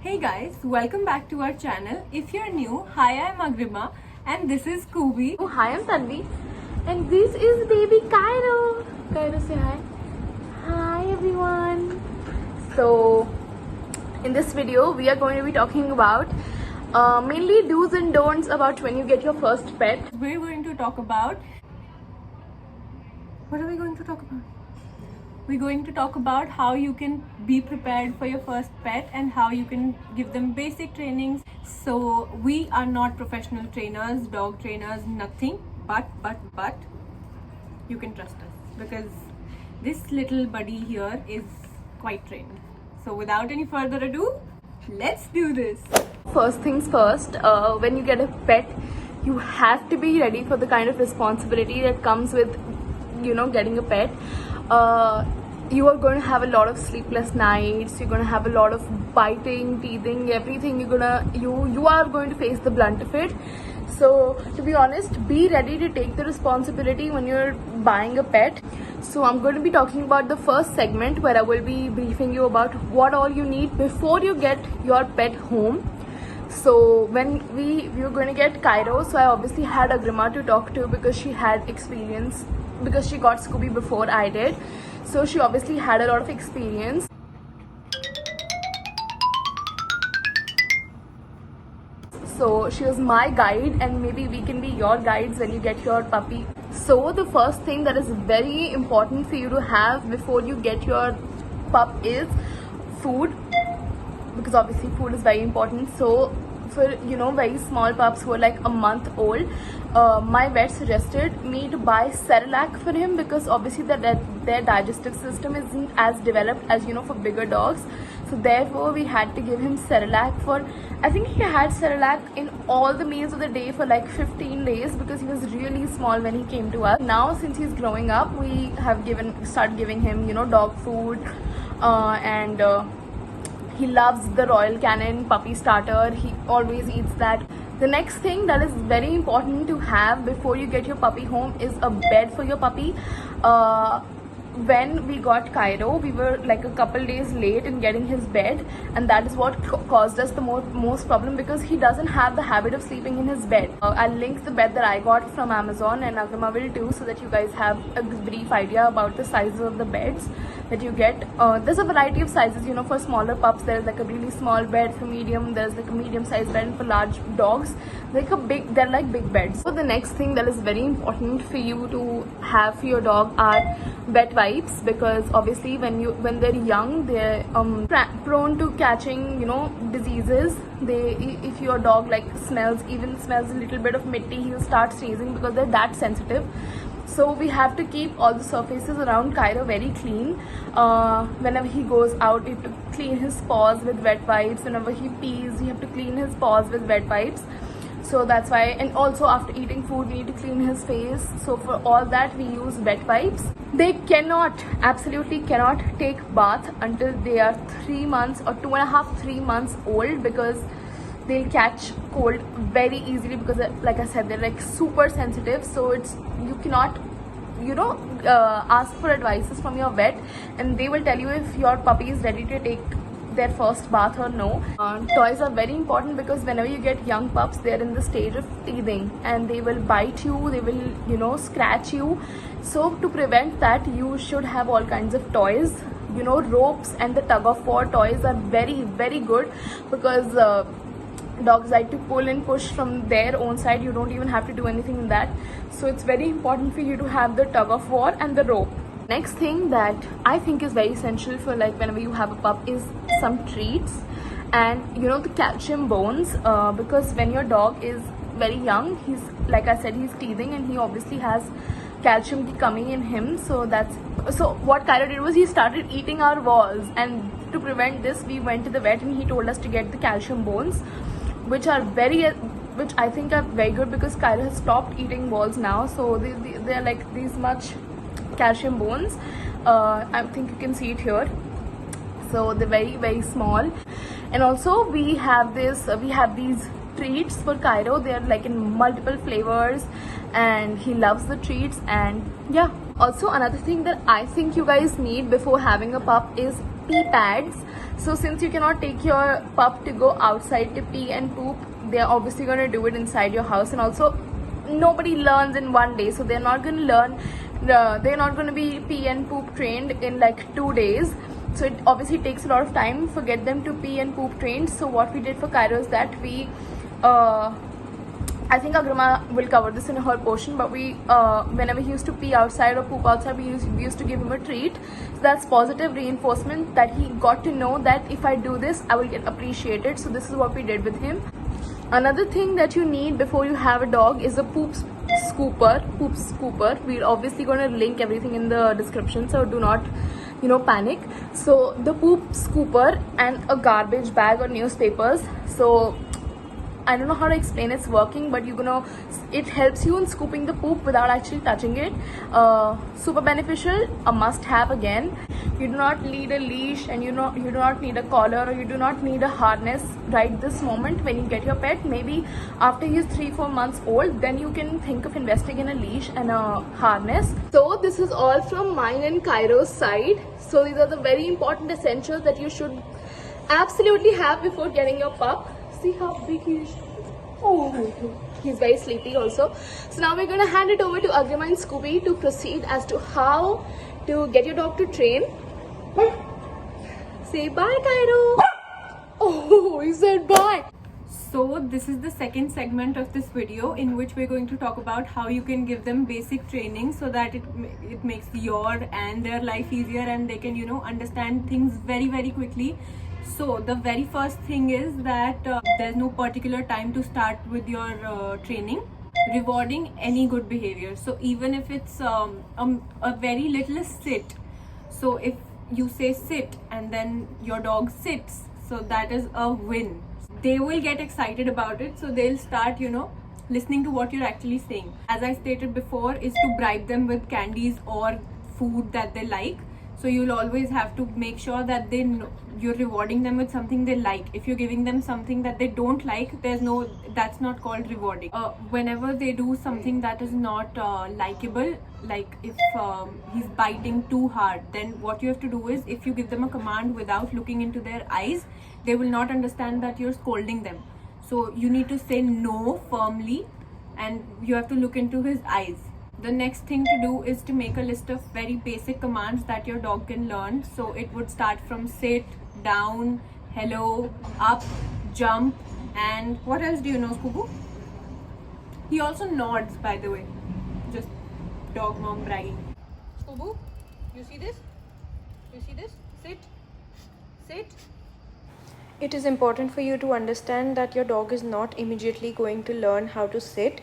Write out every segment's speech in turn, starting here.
Hey guys, welcome back to our channel. If you're new, hi, I'm Agrima and this is Kubi. Oh, hi, I'm Tanvi, and this is baby Cairo. Cairo, say hi. Hi, everyone. So, in this video, we are going to be talking about mainly do's and don'ts about when you get your first pet. We're going to talk about... What are we going to talk about? We're going to talk about how you can be prepared for your first pet and how you can give them basic trainings. So we are not professional trainers, dog trainers, nothing, but you can trust us because this little buddy here is quite trained. So without any further ado, let's do this. First things first, when you get a pet, you have to be ready for the kind of responsibility that comes with, getting a pet. You are going to have a lot of sleepless nights. You're going to have a lot of biting, teething, everything. You are going to face the blunt of it. So to be honest, be ready to take the responsibility when you're buying a pet. So I'm going to be talking about the first segment where I will be briefing you about what all you need before you get your pet home. So when we were going to get Cairo, so I obviously had Agrima to talk to because she had experience, because she got Scooby before I did. So she obviously had a lot of experience. So she was my guide, and maybe we can be your guides when you get your puppy. So the first thing that is very important for you to have before you get your pup is food, because obviously food is very important. So for very small pups who are like a month old, my vet suggested me to buy Cerelac for him because obviously their digestive system isn't as developed as for bigger dogs. So therefore we had to give him Cerelac for, I think he had Cerelac in all the meals of the day for like 15 days because he was really small when he came to us. Now since he's growing up, we have started giving him dog food, and he loves the Royal Canin puppy starter. He always eats that. The next thing that is very important to have before you get your puppy home is a bed for your puppy. When we got Cairo, we were like a couple days late in getting his bed, and that is what caused us the most problem because he doesn't have the habit of sleeping in his bed. I'll link the bed that I got from Amazon, and Agrima will too, so that you guys have a brief idea about the sizes of the beds that you get. There's a variety of sizes, for smaller pups there's like a really small bed. For medium, there's like a medium sized bed, and for large dogs they're like big beds. So the next thing that is very important for you to have for your dog are wet wipes, because obviously when they're young, they're prone to catching diseases. If your dog like smells a little bit of mitti, he'll start sneezing because they're that sensitive. So we have to keep all the surfaces around Cairo very clean. Whenever he goes out, you have to clean his paws with wet wipes. Whenever he pees, you have to clean his paws with wet wipes. So that's why, and also after eating food, we need to clean his face. So for all that, we use wet wipes. They absolutely cannot take bath until they are 3 months or 2.5-3 months old, because they'll catch cold very easily because like I said, they're like super sensitive. So you cannot ask for advices from your vet, and they will tell you if your puppy is ready to take their first bath or no. Toys are very important because whenever you get young pups, they're in the stage of teething and they will bite you, they will scratch you. So to prevent that, you should have all kinds of toys. Ropes and the tug of war toys are very, very good because dogs like to pull and push from their own side. You don't even have to do anything in that. So it's very important for you to have the tug of war and the rope. Next thing that I think is very essential for like whenever you have a pup is some treats and the calcium bones, because when your dog is very young, he's, like I said, he's teething and he obviously has calcium coming in him. So what Cairo did was he started eating our balls, and to prevent this, we went to the vet and he told us to get the calcium bones, which I think are very good because Cairo has stopped eating balls now. So they're like these much calcium bones. I think you can see it here. So they're very, very small. And also we have these treats for Cairo. They're like in multiple flavors and he loves the treats. And yeah, also another thing that I think you guys need before having a pup is pee pads. So since you cannot take your pup to go outside to pee and poop, they're obviously going to do it inside your house. And also, nobody learns in one day, so they're not going to learn. They're not going to be pee and poop trained in like 2 days. So it obviously takes a lot of time for get them to pee and poop trained. So what we did for Cairo is that we I think Agrima will cover this in her portion, but we whenever he used to pee outside or poop outside, we used to give him a treat. So that's positive reinforcement that he got to know that if I do this, I will get appreciated. So this is what we did with him. Another thing that you need before you have a dog is a poop scooper. We're obviously going to link everything in the description, so do not panic. So the poop scooper and a garbage bag or newspapers. So I don't know how to explain it's working, but it helps you in scooping the poop without actually touching it. Super beneficial, a must have again. You do not need a leash, and you do not need a collar, or you do not need a harness right this moment when you get your pet. Maybe after he's 3-4 months old, then you can think of investing in a leash and a harness. So this is all from mine and Cairo's side. So these are the very important essentials that you should absolutely have before getting your pup. See how big he is. Oh, he's very sleepy also. So now we're going to hand it over to Agrima and Scooby to proceed as to how to get your dog to train. Say bye, Cairo. Oh, he said bye. So this is the second segment of this video, in which we're going to talk about how you can give them basic training so that it makes your and their life easier, and they can understand things very, very quickly. So the very first thing is that there's no particular time to start with your training. Rewarding any good behavior. So even if it's a very little sit, so if you say sit and then your dog sits, so that is a win. They will get excited about it, so they'll start listening to what you're actually saying. As I stated before, is to bribe them with candies or food that they like. So you'll always have to make sure that they know you're rewarding them with something they like. If you're giving them something that they don't like, that's not called rewarding. Whenever they do something that is not likable, like if he's biting too hard, then what you have to do is, if you give them a command without looking into their eyes, they will not understand that you're scolding them. So you need to say no firmly, and you have to look into his eyes. The next thing to do is to make a list of very basic commands that your dog can learn. So it would start from sit, down, hello, up, jump, and what else do you know, Scoobu? He also nods, by the way. Just dog mom bragging. Scoobu, you see this? You see this? Sit. Sit. It is important for you to understand that your dog is not immediately going to learn how to sit.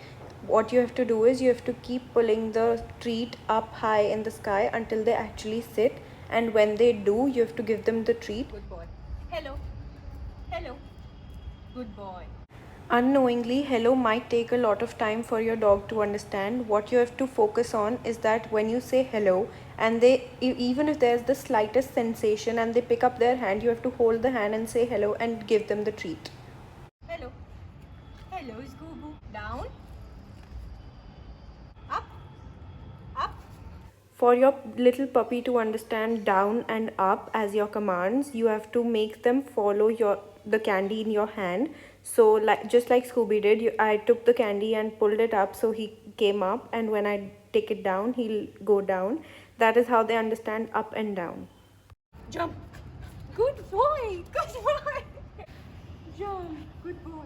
What you have to do is you have to keep pulling the treat up high in the sky until they actually sit, and when they do, you have to give them the treat. Good boy. Hello. Hello. Good boy. Unknowingly, hello might take a lot of time for your dog to understand. What you have to focus on is that when you say hello, and even if there's the slightest sensation and they pick up their hand, you have to hold the hand and say hello and give them the treat. Hello. Hello, Scoobu. Down. For your little puppy to understand down and up as your commands, you have to make them follow the candy in your hand. So just like Scooby did, I took the candy and pulled it up, so he came up, and when I take it down, he'll go down. That is how they understand up and down. Jump. Good boy. Good boy. Jump. Good boy.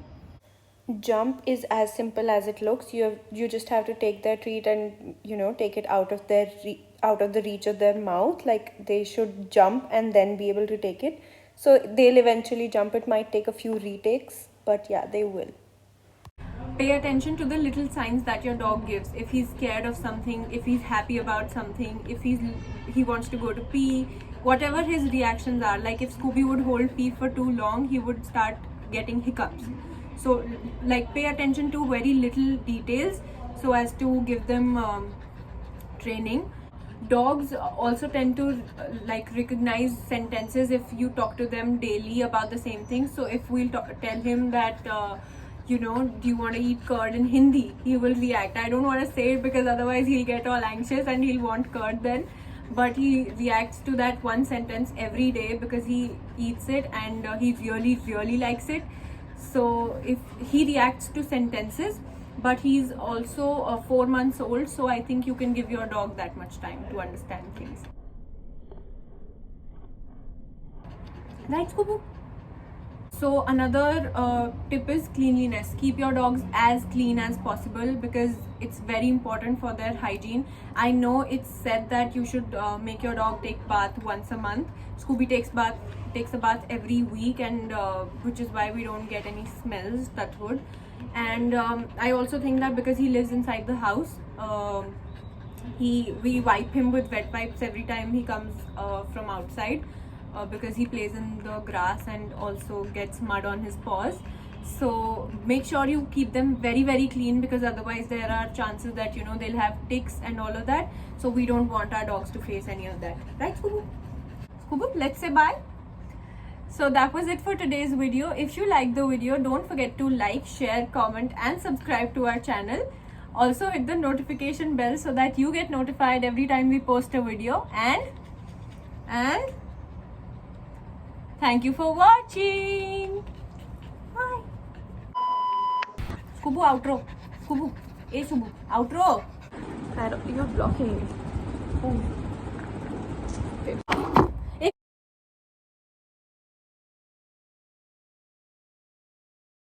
Jump is as simple as it looks. You just have to take their treat and take it out of the reach of their mouth. Like, they should jump and then be able to take it. So they'll eventually jump. It might take a few retakes, but yeah, they will. Pay attention to the little signs that your dog gives. If he's scared of something, if he's happy about something, if he wants to go to pee, whatever his reactions are. Like if Scooby would hold pee for too long, he would start getting hiccups. So pay attention to very little details so as to give them training. Dogs also tend to recognize sentences if you talk to them daily about the same thing. So if we'll tell him that do you want to eat curd in Hindi, he will react. I don't want to say it because otherwise he'll get all anxious and he'll want curd then. but he reacts to that one sentence every day because he eats it and he really likes it. So if he reacts to sentences, but he's also 4 months old, so I think you can give your dog that much time to understand things. Right, Scoobu? So another tip is cleanliness. Keep your dogs as clean as possible because it's very important for their hygiene. I know it's said that you should make your dog take bath once a month. Scooby takes a bath every week, and which is why we don't get any smells, touch wood. And I also think that because he lives inside the house, we wipe him with wet wipes every time he comes from outside. Because he plays in the grass and also gets mud on his paws. So make sure you keep them very clean, because otherwise there are chances that they'll have ticks and all of that. So we don't want our dogs to face any of that. Right, Scoobu? Scoobu, let's say bye. So that was it for today's video. If you liked the video, don't forget to like, share, comment and subscribe to our channel. Also hit the notification bell so that you get notified every time we post a video. And thank you for watching. Bye. Scoobu, outro. Scoobu. Hey, Scoobu. Outro. You're blocking me. Oh. Okay.